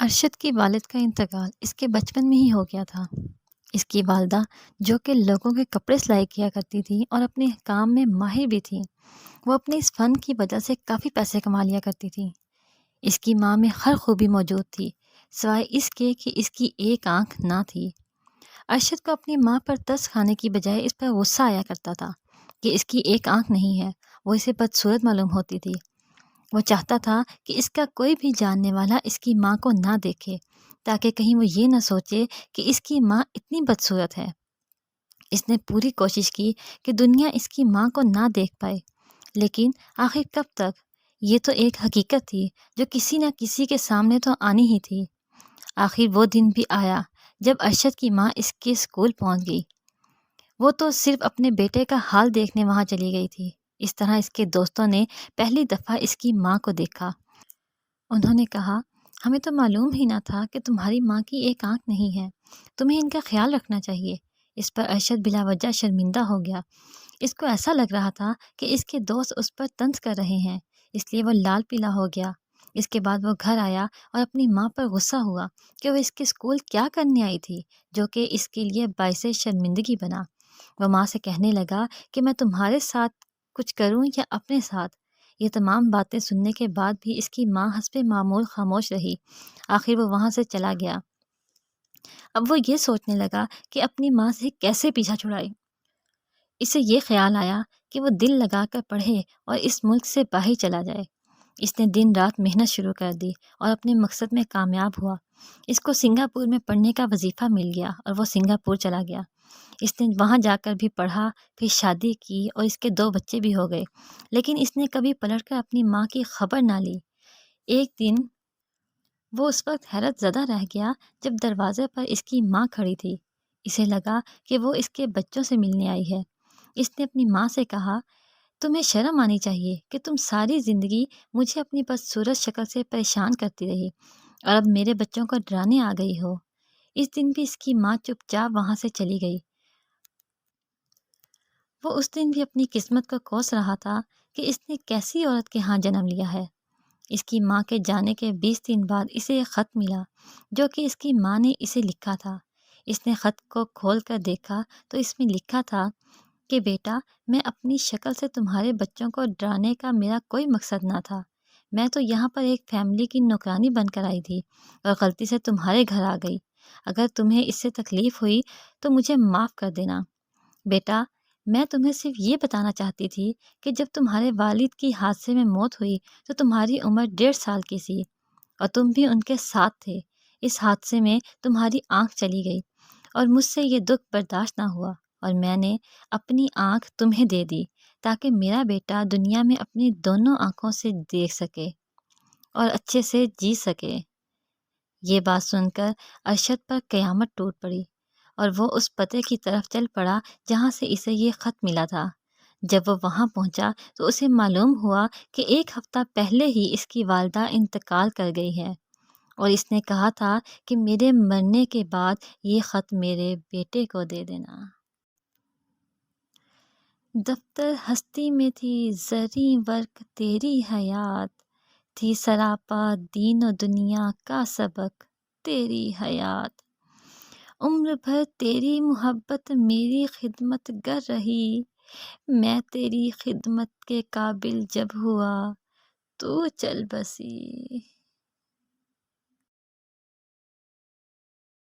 ارشد کے والد کا انتقال اس کے بچپن میں ہی ہو گیا تھا۔ اس کی والدہ جو کہ لوگوں کے کپڑے سلائی کیا کرتی تھی اور اپنے کام میں ماہر بھی تھی، وہ اپنے اس فن کی وجہ سے کافی پیسے کما لیا کرتی تھی۔ اس کی ماں میں ہر خوبی موجود تھی سوائے اس کے کہ اس کی ایک آنکھ نہ تھی۔ ارشد کو اپنی ماں پر ترس کھانے کی بجائے اس پر غصہ آیا کرتا تھا کہ اس کی ایک آنکھ نہیں ہے، وہ اسے بدصورت معلوم ہوتی تھی۔ وہ چاہتا تھا کہ اس کا کوئی بھی جاننے والا اس کی ماں کو نہ دیکھے تاکہ کہیں وہ یہ نہ سوچے کہ اس کی ماں اتنی بدصورت ہے۔ اس نے پوری کوشش کی کہ دنیا اس کی ماں کو نہ دیکھ پائے، لیکن آخر کب تک؟ یہ تو ایک حقیقت تھی جو کسی نہ کسی کے سامنے تو آنی ہی تھی۔ آخر وہ دن بھی آیا جب ارشد کی ماں اس کے اسکول پہنچ گئی۔ وہ تو صرف اپنے بیٹے کا حال دیکھنے وہاں چلی گئی تھی۔ اس طرح اس کے دوستوں نے پہلی دفعہ اس کی ماں کو دیکھا۔ انہوں نے کہا، ہمیں تو معلوم ہی نہ تھا کہ تمہاری ماں کی ایک آنکھ نہیں ہے، تمہیں ان کا خیال رکھنا چاہیے۔ اس پر ارشد بلا وجہ شرمندہ ہو گیا۔ اس کو ایسا لگ رہا تھا کہ اس کے دوست اس پر طنز کر رہے ہیں، اس لیے وہ لال پیلا ہو گیا۔ اس کے بعد وہ گھر آیا اور اپنی ماں پر غصہ ہوا کہ وہ اس کے اسکول کیا کرنے آئی تھی، جو کہ اس کے لیے باعث شرمندگی بنا۔ وہ ماں سے کہنے لگا کہ میں تمہارے ساتھ کچھ کروں یا اپنے ساتھ۔ یہ تمام باتیں سننے کے بعد بھی اس کی ماں حسب معمول خاموش رہی۔ آخر وہ وہاں سے چلا گیا۔ اب وہ یہ سوچنے لگا کہ اپنی ماں سے کیسے پیچھا چھڑائے۔ اسے یہ خیال آیا کہ وہ دل لگا کر پڑھے اور اس ملک سے باہر چلا جائے۔ اس نے دن رات محنت شروع کر دی اور اپنے مقصد میں کامیاب ہوا۔ اس کو سنگاپور میں پڑھنے کا وظیفہ مل گیا اور وہ سنگاپور چلا گیا۔ اس نے وہاں جا کر بھی پڑھا، پھر شادی کی اور اس کے 2 بچے بھی ہو گئے، لیکن اس نے کبھی پلٹ کر اپنی ماں کی خبر نہ لی۔ ایک دن وہ اس وقت حیرت زدہ رہ گیا جب دروازے پر اس کی ماں کھڑی تھی۔ اسے لگا کہ وہ اس کے بچوں سے ملنے آئی ہے۔ اس نے اپنی ماں سے کہا، تمہیں شرم آنی چاہیے کہ تم ساری زندگی مجھے اپنی بدصورت شکل سے پریشان کرتی رہی اور اب میرے بچوں کو ڈرانے آ گئی ہو۔ اس دن بھی اس کی ماں چپ چاپ وہاں سے چلی گئی۔ وہ اس دن بھی اپنی قسمت کو کوس رہا تھا کہ اس نے کیسی عورت کے ہاں جنم لیا ہے۔ اس کی ماں کے جانے کے 20 دن بعد اسے ایک خط ملا جو کہ اس کی ماں نے اسے لکھا تھا۔ اس نے خط کو کھول کر دیکھا تو اس میں لکھا تھا کہ بیٹا، میں اپنی شکل سے تمہارے بچوں کو ڈرانے کا میرا کوئی مقصد نہ تھا۔ میں تو یہاں پر ایک فیملی کی نوکرانی بن کر آئی تھی اور غلطی سے تمہارے گھر آ گئی۔ اگر تمہیں اس سے تکلیف ہوئی تو مجھے معاف کر دینا۔ بیٹا، میں تمہیں صرف یہ بتانا چاہتی تھی کہ جب تمہارے والد کی حادثے میں موت ہوئی تو تمہاری عمر 1.5 سال کی تھی اور تم بھی ان کے ساتھ تھے۔ اس حادثے میں تمہاری آنکھ چلی گئی اور مجھ سے یہ دکھ برداشت نہ ہوا اور میں نے اپنی آنکھ تمہیں دے دی تاکہ میرا بیٹا دنیا میں اپنی دونوں آنکھوں سے دیکھ سکے اور اچھے سے جی سکے۔ یہ بات سن کر ارشد پر قیامت ٹوٹ پڑی اور وہ اس پتے کی طرف چل پڑا جہاں سے اسے یہ خط ملا تھا۔ جب وہ وہاں پہنچا تو اسے معلوم ہوا کہ 1 ہفتہ پہلے ہی اس کی والدہ انتقال کر گئی ہے اور اس نے کہا تھا کہ میرے مرنے کے بعد یہ خط میرے بیٹے کو دے دینا۔ دفتر ہستی میں تھی زریں ورق تیری حیات، تھی سراپا دین و دنیا کا سبق تیری حیات۔ عمر بھر تیری محبت میری خدمت گر رہی، میں تیری خدمت کے قابل جب ہوا تو چل بسی۔